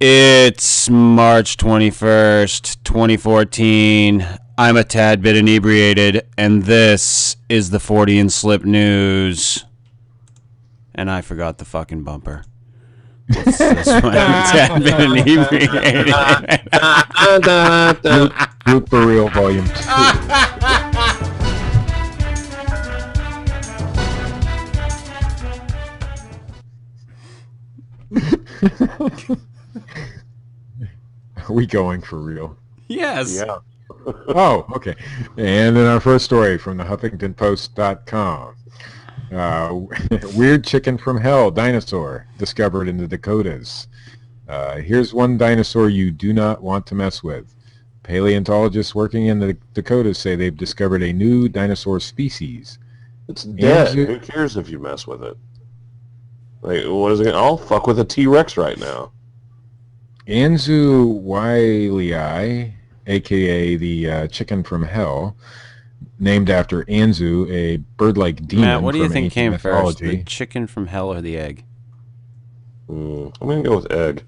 It's March 21st, 2014. I'm a tad bit inebriated, and this is the Fortean Slip news. And I forgot the fucking bumper. What's this one? I'm a tad bit inebriated. Group for Real Volume 2. Are we going for real? Yes. Yeah. Oh, okay. And then our first story from the HuffingtonPost.com. Weird chicken from hell dinosaur discovered in the Dakotas. Here's one dinosaur you do not want to mess with. Paleontologists working in the Dakotas say they've discovered a new dinosaur species. It's dead. Who cares if you mess with it? Like, what is it? I'll fuck with a T-Rex right now. Anzu Wilei, a.k.a. the chicken from hell, named after Anzu, a bird-like demon. Matt, what do you from think ancient came mythology. first, the chicken from hell or the egg? I'm going to go with egg.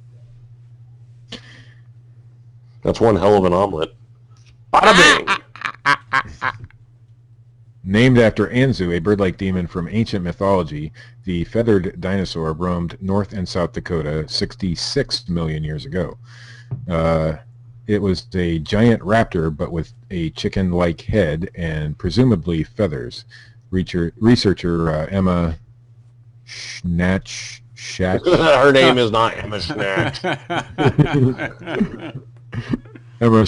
That's one hell of an omelet. Bada bing! Named after Anzu, a bird-like demon from ancient mythology, the feathered dinosaur roamed North and South Dakota 66 million years ago. It was a giant raptor, but with a chicken-like head and presumably feathers. Researcher Emma Schnatch. Her name is not Emma Schnatch. Emma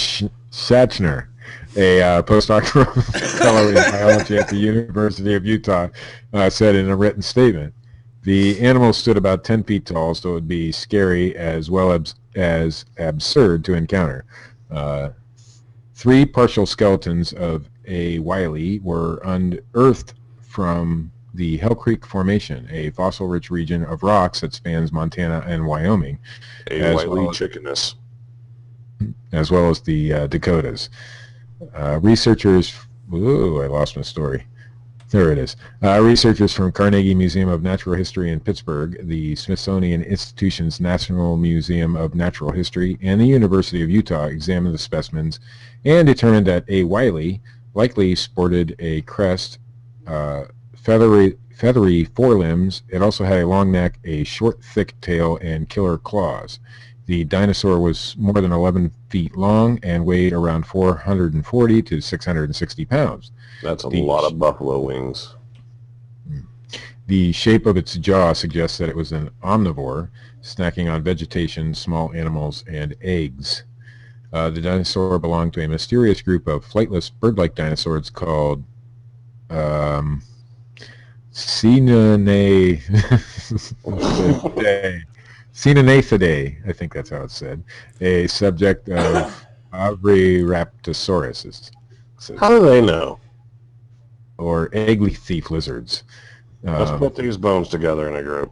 Schatchner, a postdoctoral fellow in biology at the University of Utah, said in a written statement, the animal stood about 10 feet tall, so it would be scary as well as absurd to encounter. 3 partial skeletons of a Wiley were unearthed from the Hell Creek Formation, a fossil-rich region of rocks that spans Montana and Wyoming. A Wiley chickeness. As well as the Dakotas. Researchers... Ooh, I lost my story. There it is. Researchers from Carnegie Museum of Natural History in Pittsburgh, the Smithsonian Institution's National Museum of Natural History, and the University of Utah examined the specimens and determined that A. Wiley likely sported a crest, feathery forelimbs. It also had a long neck, a short, thick tail, and killer claws. The dinosaur was more than 11 feet long and weighed around 440 to 660 pounds. That's a lot of buffalo wings. The shape of its jaw suggests that it was an omnivore, snacking on vegetation, small animals, and eggs. The dinosaur belonged to a mysterious group of flightless bird-like dinosaurs called Cinanathidae, I think that's how it's said, a subject of Avraptosaurus. How do they know? Or egg thief lizards. Let's put these bones together in a group.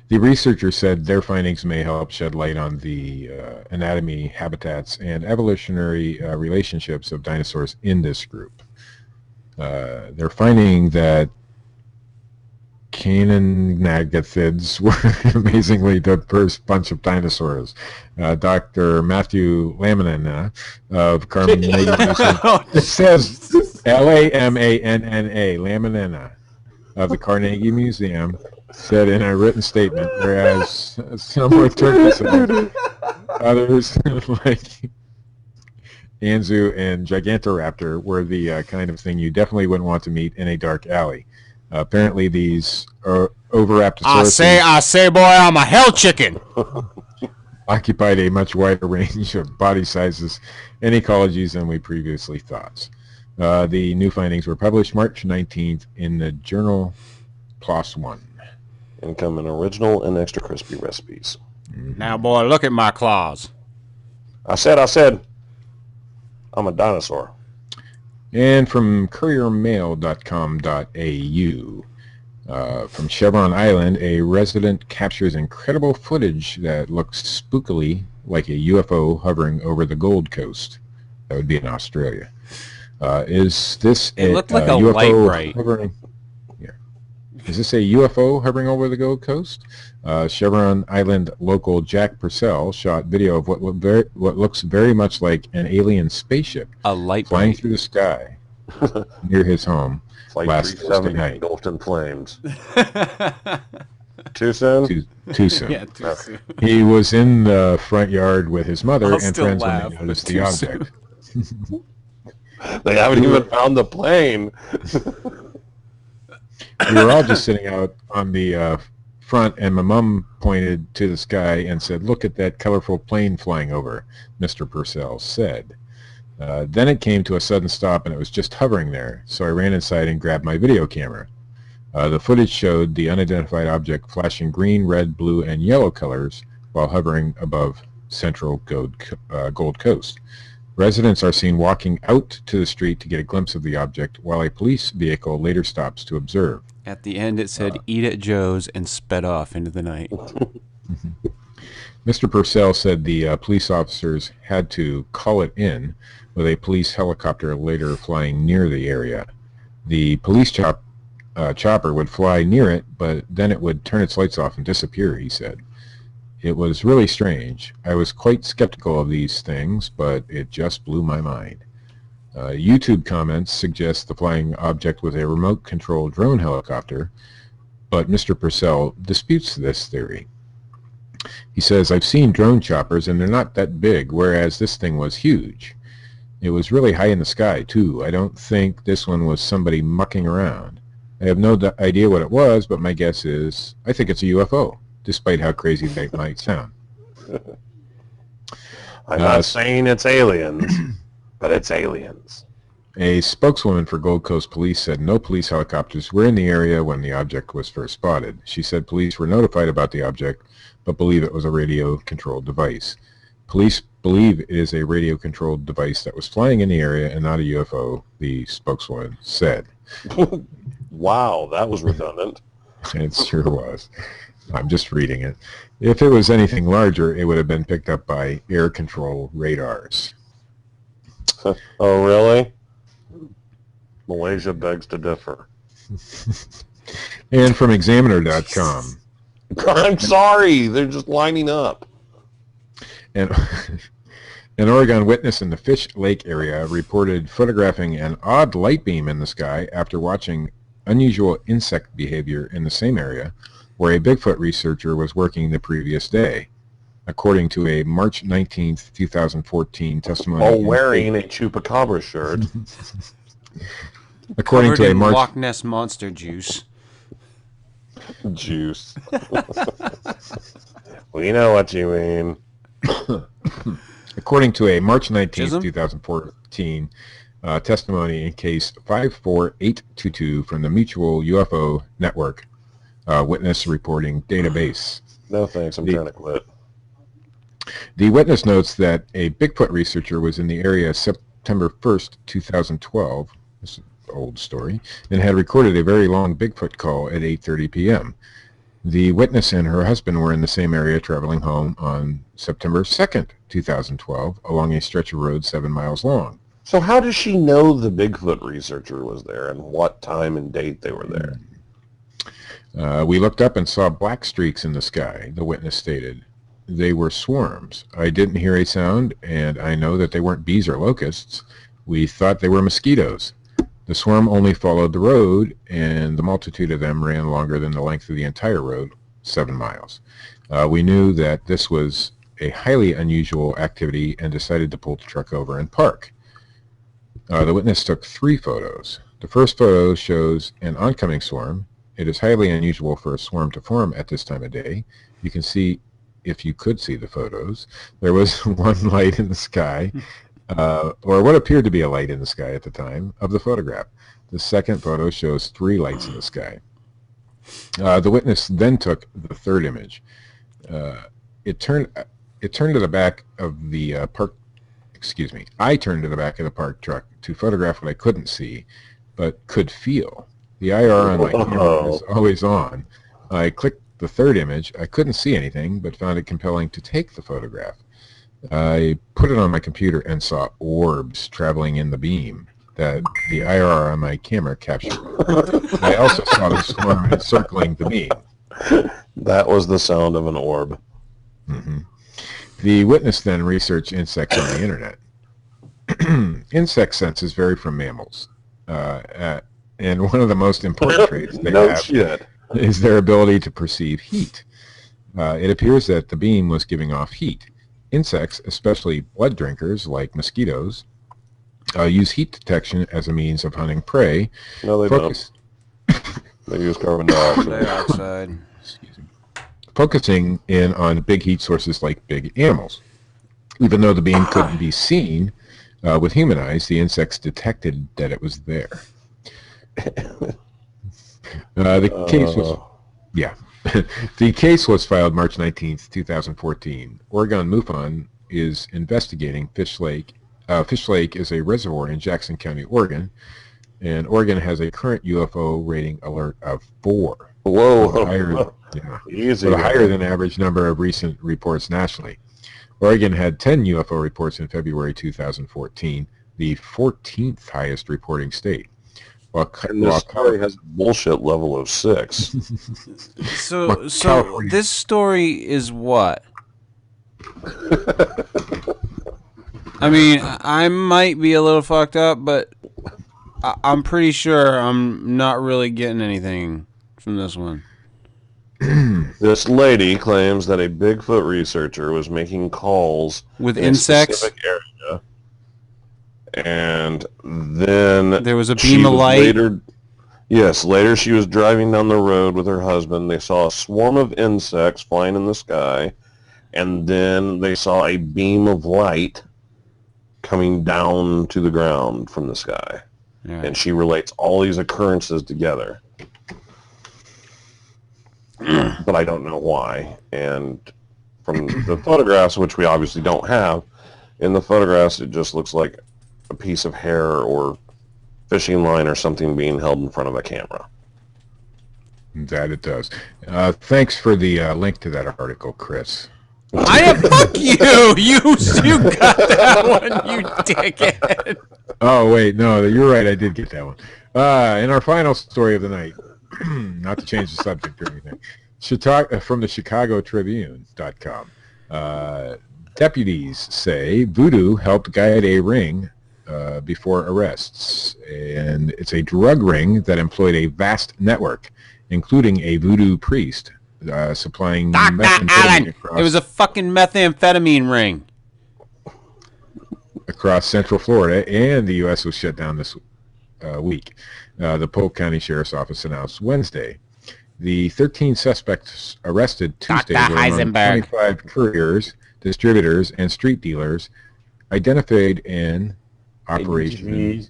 The researchers said their findings may help shed light on the anatomy, habitats, and evolutionary relationships of dinosaurs in this group. They're finding that Cananagothids were amazingly the first bunch of dinosaurs. Dr. Matthew Lamanna of Carnegie Museum. It says Lamanna, Lamanna of the Carnegie Museum said in a written statement, whereas some were turkeys, others like Anzu and Gigantoraptor were the kind of thing you definitely wouldn't want to meet in a dark alley. Apparently these Oviraptorosaurus... I say, boy, I'm a hell chicken. occupied a much wider range of body sizes and ecologies than we previously thought. The new findings were published March 19th in the journal PLOS One. And come in original and extra crispy recipes. Now, boy, look at my claws. I said, I'm a dinosaur. And from couriermail.com.au, from Chevron Island, a resident captures incredible footage that looks spookily like a UFO hovering over the Gold Coast. That would be in Australia. Is this It looked like a UFO light bright. hovering? Yeah. Is this a UFO hovering over the Gold Coast? Chevron Island local Jack Purcell shot video of what looks very much like an alien spaceship A light flying bright. through the sky near his home Flight last Thursday 370 night. engulfed in flames. Too soon? Too soon. Yeah, too soon. He was in the front yard with his mother I'll and still friends laugh, when they but noticed the too object. They haven't even found the plane. We were all just sitting out on the front, and my mom pointed to the sky and said, "Look at that colorful plane flying over," Mr. Purcell said. Then it came to a sudden stop, and it was just hovering there, so I ran inside and grabbed my video camera. The footage showed the unidentified object flashing green, red, blue, and yellow colors while hovering above central Gold Coast. Residents are seen walking out to the street to get a glimpse of the object, while a police vehicle later stops to observe. At the end, it said, "Eat at Joe's," and sped off into the night. Mr. Purcell said the police officers had to call it in, with a police helicopter later flying near the area. The police chopper would fly near it, but then it would turn its lights off and disappear, he said. It was really strange. I was quite skeptical of these things, but it just blew my mind. YouTube comments suggest the flying object was a remote-controlled drone helicopter, but Mr. Purcell disputes this theory. He says, "I've seen drone choppers, and they're not that big, whereas this thing was huge. It was really high in the sky, too. I don't think this one was somebody mucking around. I have no idea what it was, but my guess is I think it's a UFO, despite how crazy they might sound." I'm not saying it's aliens, but it's aliens. A spokeswoman for Gold Coast Police said no police helicopters were in the area when the object was first spotted. She said police were notified about the object, but believe it was a radio-controlled device. Police believe it is a radio-controlled device that was flying in the area and not a UFO, the spokeswoman said. Wow, that was redundant. It sure was. I'm just reading it. If it was anything larger, it would have been picked up by air control radars. Oh, really? Malaysia begs to differ. And from Examiner.com. I'm sorry, they're just lining up. An Oregon witness in the Fish Lake area reported photographing an odd light beam in the sky after watching unusual insect behavior in the same area where a Bigfoot researcher was working the previous day, according to a March 19, 2014 testimony. While wearing a Chupacabra shirt. According Covered to a in March... Loch Ness Monster juice. Juice. We know what you mean. According to a March 19, Chisholm? 2014 testimony in case 54822 from the Mutual UFO Network witness reporting database. No thanks, I'm trying to quit. The witness notes that a Bigfoot researcher was in the area September 1st, 2012, this is an old story, and had recorded a very long Bigfoot call at 8:30 p.m. The witness and her husband were in the same area traveling home on September 2nd, 2012, along a stretch of road 7 miles long. So how does she know the Bigfoot researcher was there and what time and date they were there? We looked up and saw black streaks in the sky, the witness stated. They were swarms. I didn't hear a sound, and I know that they weren't bees or locusts. We thought they were mosquitoes. The swarm only followed the road, and the multitude of them ran longer than the length of the entire road, 7 miles. We knew that this was a highly unusual activity and decided to pull the truck over and park. The witness took 3 photos. The first photo shows an oncoming swarm. It is highly unusual for a swarm to form at this time of day. You can see, if you could see the photos, there was one light in the sky, or what appeared to be a light in the sky at the time of the photograph. The second photo shows 3 lights in the sky. The witness then took the third image. It turned to the back of the park. Excuse me. I turned to the back of the parked truck to photograph what I couldn't see, but could feel. The IR on my camera is always on. I clicked the third image. I couldn't see anything, but found it compelling to take the photograph. I put it on my computer and saw orbs traveling in the beam. that the IR on my camera captured. I also saw the swarm encircling the beam. That was the sound of an orb. Mm-hmm. The witness then researched insects on the internet. Insect senses vary from mammals, and one of the most important traits they have is their ability to perceive heat. It appears that the beam was giving off heat. Insects, especially blood drinkers like mosquitoes, use heat detection as a means of hunting prey. No, they don't. They use carbon dioxide. Excuse me. Focusing in on big heat sources like big animals. Even though the beam couldn't be seen with human eyes, the insects detected that it was there. The case was, the case was filed March 19th, 2014. Oregon MUFON is investigating Fish Lake. Fish Lake is a reservoir in Jackson County, Oregon, and Oregon has a current UFO rating alert of 4. Whoa. With a higher than average number of recent reports nationally. Oregon had 10 UFO reports in February 2014, the 14th highest reporting state. And this story has a bullshit level of 6. So this story is what? I mean, I might be a little fucked up, but I'm pretty sure I'm not really getting anything from this one. This lady claims that a Bigfoot researcher was making calls with in insects, a specific area, and then there was a beam of light. Later she was driving down the road with her husband. They saw a swarm of insects flying in the sky, and then they saw a beam of light coming down to the ground from the sky. Right. And she relates all these occurrences together. But I don't know why. And from the photographs, which we obviously don't have, in the photographs it just looks like a piece of hair or fishing line or something being held in front of a camera. That it does. Thanks for the link to that article, Chris. Fuck you! You got that one, you dickhead. Oh, wait, no, you're right, I did get that one. In our final story of the night, not to change the subject or anything, from the ChicagoTribune.com. Deputies say voodoo helped guide a ring before arrests, and it's a drug ring that employed a vast network, including a voodoo priest supplying methamphetamine across... It was a fucking methamphetamine ring. Across Central Florida, and the U.S. was shut down this week. The Polk County Sheriff's Office announced Wednesday. The 13 suspects arrested Tuesday were among 25 couriers, distributors, and street dealers identified in Operation,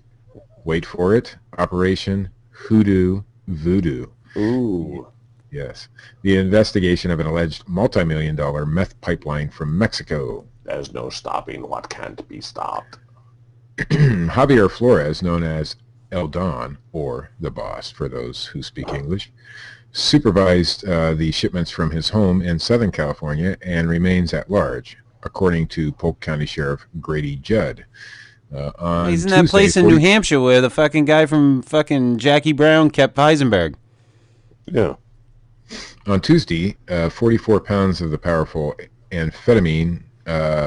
wait for it, Operation Hoodoo Voodoo. Ooh. Yes. The investigation of an alleged multi-million-dollar meth pipeline from Mexico. There's no stopping what can't be stopped. Javier Flores, known as El Don, or the boss for those who speak English, supervised the shipments from his home in Southern California and remains at large, according to Polk County Sheriff Grady Judd. He's in that place in New Hampshire where the fucking guy from fucking Jackie Brown kept Heisenberg. Yeah. On Tuesday, 44 pounds of the powerful amphetamine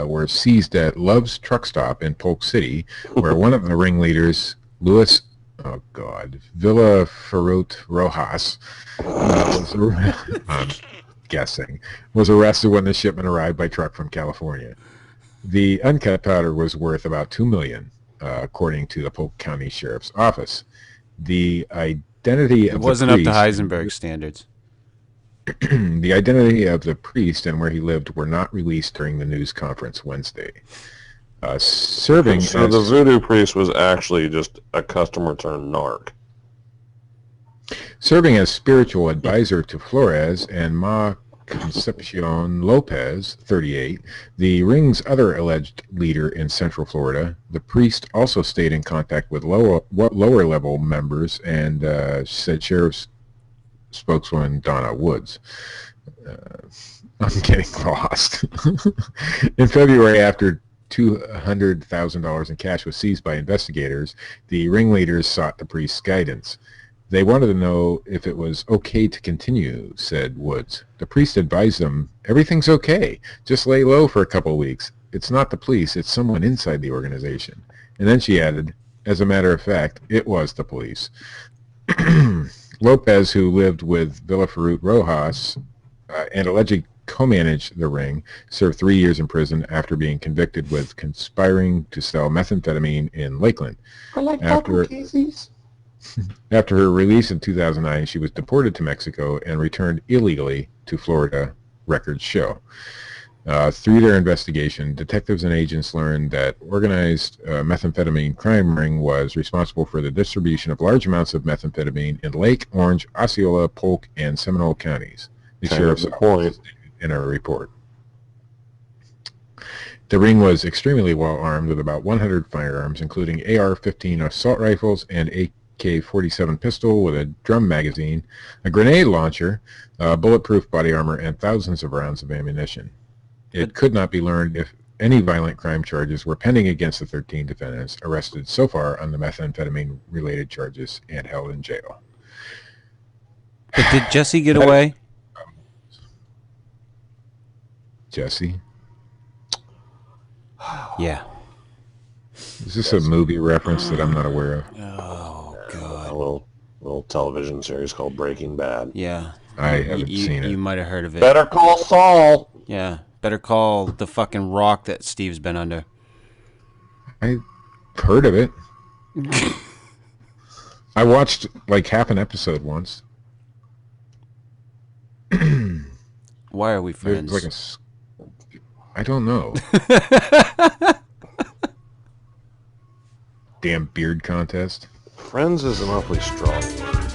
were seized at Love's Truck Stop in Polk City, where one of the ringleaders, Luis Villaferrot Rojas, was arrested when the shipment arrived by truck from California. The uncut powder was worth about $2 million, according to the Polk County Sheriff's Office. The identity of it wasn't up to Heisenberg standards. The identity of the priest and where he lived were not released during the news conference Wednesday. So the voodoo priest was actually just a customer turned narc. Serving as spiritual advisor to Flores and Ma Concepcion Lopez, 38, the ring's other alleged leader in Central Florida, the priest also stayed in contact with lower-level members and said Sheriff's spokeswoman Donna Woods. I'm getting lost. In February, after $200,000 in cash was seized by investigators, the ringleaders sought the priest's guidance. They wanted to know if it was okay to continue, said Woods. The priest advised them, everything's okay. Just lay low for a couple of weeks. It's not the police, it's someone inside the organization. And then she added, as a matter of fact, it was the police. Lopez, who lived with Villafaruth Rojas and allegedly co-managed the ring, served 3 years in prison after being convicted with conspiring to sell methamphetamine in Lakeland. After her release in 2009, she was deported to Mexico and returned illegally to Florida, records show. Through their investigation, detectives and agents learned that organized methamphetamine crime ring was responsible for the distribution of large amounts of methamphetamine in Lake, Orange, Osceola, Polk, and Seminole counties. The sheriff's office stated in a report. The ring was extremely well armed with about 100 firearms, including AR-15 assault rifles and AK-47 pistol with a drum magazine, a grenade launcher, bulletproof body armor, and thousands of rounds of ammunition. It could not be learned if any violent crime charges were pending against the 13 defendants arrested so far on the methamphetamine-related charges and held in jail. But did Jesse get away? Jesse? Yeah. Is this a movie reference that I'm not aware of? Oh, God. A little television series called Breaking Bad. Yeah. I haven't seen it. You might have heard of it. Better Call Saul. Yeah. Better call the fucking rock that Steve's been under. I heard of it. I watched like half an episode once. Why are we friends? There's like I don't know. Damn beard contest. Friends is an awfully strong word.